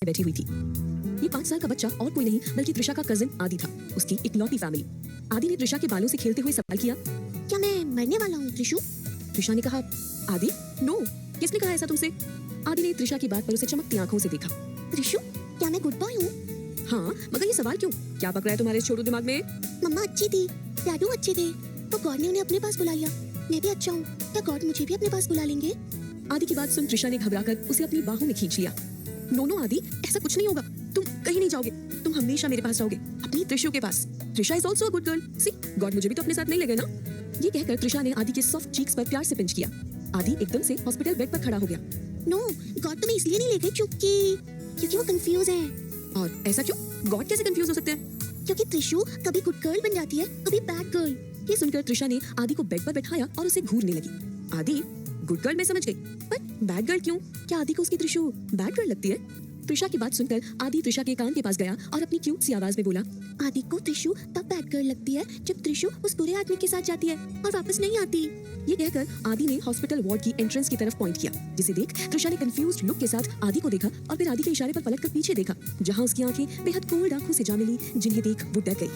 बैठी हुई थी। ये 5 साल का बच्चा और कोई नहीं बल्कि त्रिशा का कजिन आदि था, उसकी इकलौती फैमिली। आदि ने त्रिशा के बालों से खेलते हुए सवाल किया, क्या मैं मरने वाला हूँ त्रिशु? त्रिशा ने कहा, आदि नो, किसने कहा ऐसा तुमसे? आदि ने त्रिशा की बात पर उसे चमकती आंखों से देखा। त्रिशु, क्या मैं गुड बॉय हूँ? हाँ, मगर ये सवाल क्यों? क्या पकड़ा है तुम्हारे छोटू दिमाग में? मम्मा अच्छी थी, डैडू अच्छे थे, तो गॉड ने उन्हें अपने पास बुला लिया। मैं भी अच्छा हूँ, क्या गॉड मुझे भी अपने पास बुला लेंगे? आदि की बात सुन त्रिशा ने घबराकर उसे अपनी बाहों में खींच लिया। नो नो आदि, ऐसा कुछ नहीं होगा, तुम कहीं नहीं जाओगे, तुम हमेशा मेरे पास रहोगे, अपनी त्रिशु के पास। Trisha is also a good girl, see God मुझे भी तो अपने साथ नहीं लगे ना। ये कहकर त्रिशा ने आदि के सॉफ्ट चीक्स पर प्यार से पिंच किया। आदि एकदम से हॉस्पिटल बेड पर खड़ा हो गया। नो, गॉड तुम्हें इसलिए नहीं ले गए क्योंकि वो कंफ्यूज है। और ऐसा क्यों? गॉड कैसे कंफ्यूज हो सकते हैं? क्योंकि त्रिशु कभी गुड गर्ल बन जाती है, कभी बैड गर्ल। ये सुनकर त्रिशा ने आदि को बेड पर बैठाया और उसे घूरने लगी। आदि, गुड गर्ल मैं समझ गई, पर बैड गर्ल क्यों? क्या आदि को उसकी त्रिशु बैड गर्ल लगती है? त्रिशा की बात सुनकर आदि त्रिशा के कान के पास गया और अपनी क्यूट सी आवाज में बोला, आदि को त्रिशु तब बैड गर्ल लगती है जब त्रिशु उस बुरे आदमी के साथ जाती है और वापस नहीं आती। ये कहकर आदि ने हॉस्पिटल वार्ड की एंट्रेंस की तरफ पॉइंट किया, जिसे देख त्रिशा ने कंफ्यूज्ड लुक के साथ आदि को देखा और फिर आदि के इशारे पर पलटकर पीछे देखा, जहां उसकी आंखें बेहद कोल्ड आंखों से जा मिली, जिन्हें देख वो डर गई।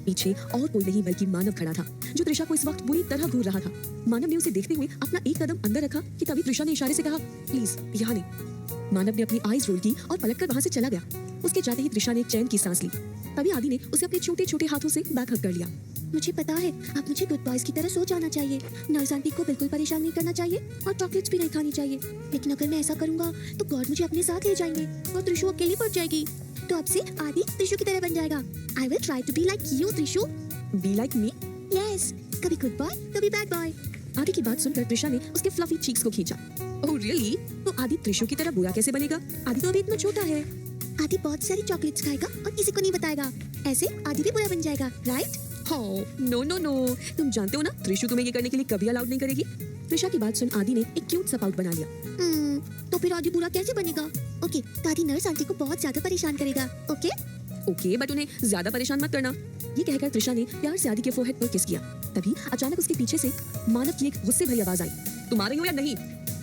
पीछे और कोई नहीं बल्कि मानव खड़ा था, जो त्रिशा को इस वक्त बुरी तरह घूर रहा था। मानव ने उसे देखते हुए अपना एक कदम अंदर रखा कि तभी त्रिशा ने इशारे से कहा, प्लीज यहाँ नहीं। मानव ने अपनी आईज रोल की और पलटकर वहां से चला गया। उसके जाते ही त्रिशा ने एक चैन की सांस ली। तभी आदि ने उसे अपने छोटे छोटे हाथों से बैक हग कर लिया। मुझे पता है, आप मुझे गुड बॉयज की तरह सो जाना चाहिए, नर्स आंटी को बिल्कुल परेशान नहीं करना चाहिए और चॉकलेट्स भी नहीं खानी चाहिए। लेकिन अगर मैं ऐसा करूंगा तो गॉड मुझे अपने साथ ले जाएंगे और त्रिशु अकेली पड़ जाएगी। तो अब से आदि त्रिशु की तरह बन जाएगा। I will try to be like you Trishu. Be like me? Yes, कभी गुड बॉय कभी बैड बॉय। आदि की बात सुनकर त्रिशा ने उसके फ्लफी चीक्स को खींचा। Oh really? तो आदि त्रिशु की तरह बुरा कैसे बनेगा? आदि तो अभी इतना छोटा है। आदि बहुत सारी चॉकलेट्स खाएगा और किसी को नहीं बताएगा, ऐसे आदि भी बुरा बन जाएगा, राइट? नो नो नो, तुम जानते हो ना त्रिशु तुम्हें ये करने के लिए कभी अलाउड नहीं करेगी। त्रिशा की बात सुन आदि ने एक क्यूट सा पाउट बना लिया। तो फिर आदि बुरा कैसे बनेगा? ओके, तो आदि नर्स आंटी को बहुत ज्यादा परेशान करेगा। ओके ओके, बट उन्हें ज्यादा परेशान मत करना। ये कहकर त्रिशा ने प्यार से आदि के फोरहेड पर किस किया। तभी अचानक उसके पीछे से मानव की एक गुस्से भरी आवाज आई, तुम आ रही हो या नहीं?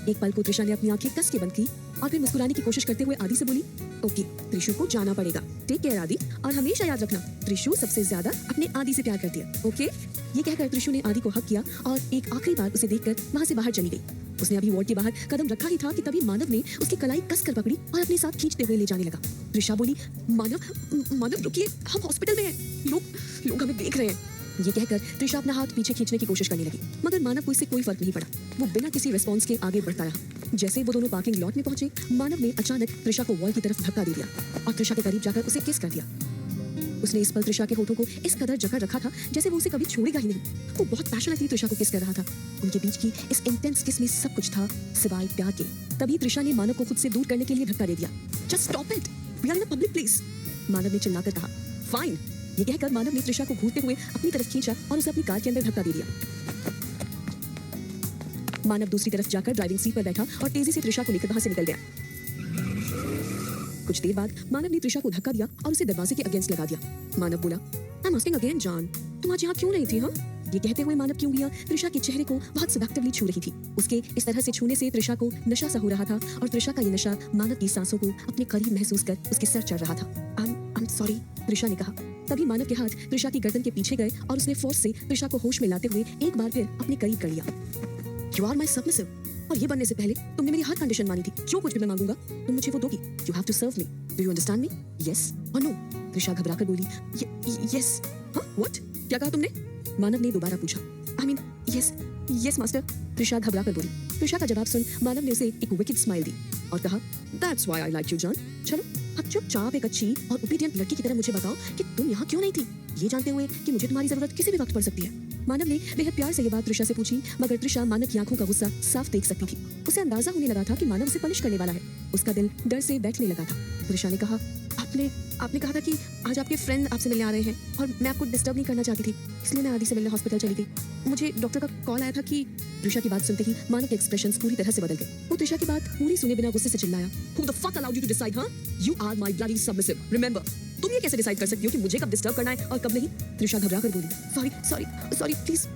एक पल को त्रिशा ने अपनी आंखें कस के बंद की और फिर मुस्कुराने की कोशिश करते हुए आदि से बोली, ओके, त्रिशु को जाना पड़ेगा। टेक केयर आदि, और हमेशा याद रखना त्रिशु सबसे ज्यादा अपने आदि से प्यार करती है। ओके? ये कहकर त्रिशु ने आदि को हक किया और एक आखिरी बार उसे देखकर वहां से बाहर चली गई। उसने अभी वार्ड के बाहर कदम रखा ही था कि तभी मानव ने उसकी कलाई कस कर पकड़ी और अपने साथ खींचते हुए ले जाने लगा। त्रिशा बोली, मानव रुकिए, हम हॉस्पिटल में हैं, लोग हमें देख रहे हैं। ये कहकर त्रिशा अपना हाथ पीछे खींचने की कोशिश करने लगी, मगर मानव को इससे कोई फर्क नहीं पड़ा। वो बिना किसी रिस्पॉन्स के आगे बढ़ता रहा। जैसे वो दोनों पार्किंग लॉट में पहुंचे, मानव ने अचानक त्रिशा को वॉल की तरफ धक्का दे दिया और त्रिशा के करीब जाकर उसे किस कर दिया। उसने इस पल त्रिशा के होठों को इस कदर जकड़ रखा था जैसे वो उसे कभी छोड़ेगा ही नहीं। वो बहुत पैशनेटली त्रिशा को किस कर रहा था। उनके बीच की इस इंटेंस किस में सब कुछ था सिवाय प्यार के। तभी त्रिशा ने मानव को खुद से दूर करने के लिए धक्का दे दिया। Just stop it, we are in a public place, Manav ने चिल्लाकर कहा। फाइन। ये कहकर मानव ने त्रिशा को घूरते हुए अपनी तरफ खींचा और उसे अपनी कार के अंदर धक्का दे दिया। मानव दूसरी तरफ जाकर ड्राइविंग सीट पर बैठा और तेजी से त्रिशा को लेकर वहां से निकल गया। कुछ देर बाद मानव ने त्रिशा को धक्का दिया और उसे दरवाजे के अगेंस्ट लगा दिया। मानव बोला, आई एम आस्किंग अगेन जान, तुम आज यहाँ क्यों नहीं थी? हाँ? ये कहते हुए मानव की उंगलियां त्रिशा के चेहरे को बहुत सेडक्टिवली छू रही थी। उसके इस तरह से छूने से त्रिशा को नशा सा हो रहा था और त्रिशा का ये नशा मानव की सांसों को अपने करीब महसूस कर उसके सर चढ़ रहा था। I'm sorry, त्रिशा ने कहा। तभी मानव के हाथ त्रिशा की गर्दन के पीछे गए और उसने फोर्स से त्रिशा को होश में लाते हुए एक बार फिर अपने करीब कर लिया। You are my submissive, और ये बनने से पहले तुमने मेरी हर कंडीशन मानी थी। जो कुछ भी मैं मांगूंगा तुम मुझे वो दोगी। You have to serve me. Do you understand me? Yes or no? Trisha घबराकर बोली, yes. हाँ? What? क्या कहा तुमने? मानव ने दोबारा पूछा। I mean, yes master, Trisha घबराकर बोली। त्रिशा का जवाब सुन मानव ने उसे एक विकेड स्माइल दी और कहा, That's why I like you, John. चलो अब चुपचाप एक अच्छी और ओबीडियंट लड़की की तरह मुझे बताओ कि तुम यहाँ क्यों नहीं थी, ये जानते हुए कि मुझे तुम्हारी जरूरत किसी भी वक्त पड़ सकती है। मानव ने बेहद प्यार से ये बात त्रिशा से पूछी, मगर त्रिशा मानव की आंखों का गुस्सा साफ देख सकती थी। उसे अंदाजा होने लगा था कि मानव उसे पनिश करने वाला है। उसका दिल डर से बैठने लगा था। त्रिशा ने कहा, आपने कहा था कि आज आपके फ्रेंड आपसे मिलने आ रहे हैं और मैं आपको डिस्टर्ब नहीं करना चाहती थी, इसलिए मैं आदि से मिलने हॉस्पिटल चली गई। मुझे डॉक्टर का कॉल आया था कि। त्रिशा की बात सुनते ही मानव के एक्सप्रेशंस पूरी तरह से बदल गए। वो त्रिशा की बात पूरी सुने बिना गुस्से से चिल्लाया, Who the fuck allowed you to decide, huh? You are my bloody submissive. Remember, तुम ये कैसे डिसाइड कर सकती हो कि मुझे कब डिस्टर्ब करना है और कब नहीं? त्रिशा घबरा कर बोली, सॉरी सॉरी सॉरी प्लीज,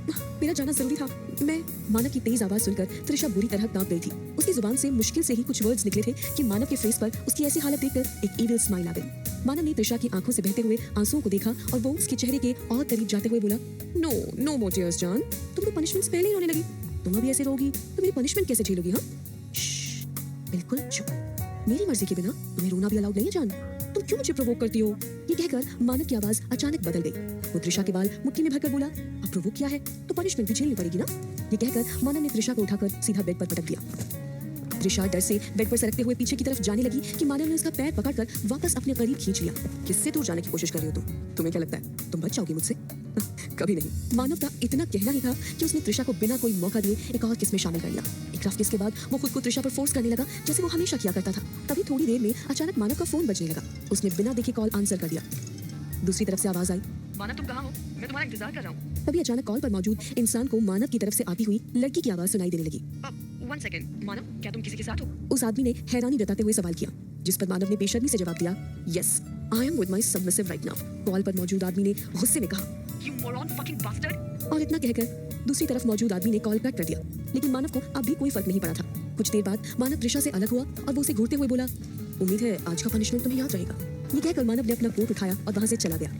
मेरा जाना जरूरी था। मैं मानव की तेज आवाज सुनकर त्रिशा बुरी तरह कांप गई थी। उसकी जुबान से मुश्किल से ही कुछ वर्ड्स निकले थे कि मानव के फेस पर उसकी ऐसी हालत देखकर एक इविल स्माइल आ गई। मानव ने त्रिशा की आंखों से बहते हुए आंसुओं को देखा और वो उसके चेहरे के और करीब जाते हुए बोला, नो नो मोर टीयर्स जान, तुमको पनिशमेंट पहले ही होने लगी, तुम अभी ऐसे रोगी तो मेरी पनिशमेंट कैसे झेलोगी? हाँ, बिल्कुल चुप, मेरी मर्जी के बिना तुम्हें रोना भी अलाउड नहीं है जान, तुम क्यों मुझे प्रोवोक करती हो? ये कहकर मानव की आवाज अचानक बदल गई। वो त्रिशा के बाल मुट्ठी में भरकर बोला, अब प्रोवोक किया है तो पनिशमेंट भी झेलनी पड़ेगी ना। ये कहकर मानव ने त्रिशा को उठाकर सीधा बेड पर पटक दिया। त्रिशा डर से बेड पर सरकते हुए पीछे की तरफ जाने लगी कि मानव ने उसका पैर पकड़कर वापस अपने करीब खींच लिया। किससे दूर जाने की कोशिश कर रही हो तुम? तुम्हें क्या लगता है तुम बच जाओगी मुझसे? कभी नहीं। मानव का इतना कहना ही था कि उसने त्रिशा को बिना कोई मौका दिए एक और किस में शामिल कर लिया। एक रफ किस के बाद वो खुद को त्रिशा पर फोर्स करने लगा जैसे वो हमेशा किया करता था। तभी थोड़ी देर में अचानक मानव का फोन बजने लगा। उसने बिना देखे कॉल आंसर कर दिया। दूसरी तरफ से आवाज आई, मानव तुम कहाँ हो? मैं तुम्हारा इंतजार कर रहा हूँ। तभी अचानक कॉल पर मौजूद इंसान को मानव की तरफ से आती हुई लड़की की आवाज सुनाई देने लगी। वन सेकंड, मानव क्या तुम किसी के साथ हो? उस आदमी ने हैरानी जताते हुए सवाल किया, जिस पर मानव ने बेशर्मी से जवाब दिया, yes I am with my submissive right now. Call पर मौजूद आदमी ने गुस्से में कहा, यू मोरॉन फकिंग बास्टर्ड। और इतना कहकर दूसरी तरफ मौजूद आदमी ने कॉल कट कर दिया। लेकिन मानव को अब भी कोई फर्क नहीं पड़ा था। कुछ देर बाद मानव त्रिशा से अलग हुआ और वो उसे घूरते हुए बोला, उम्मीद है आज का पनिशमेंट तुम्हें याद रहेगा। ये कहकर मानव ने अपना कोट उठाया और वहां से चला गया।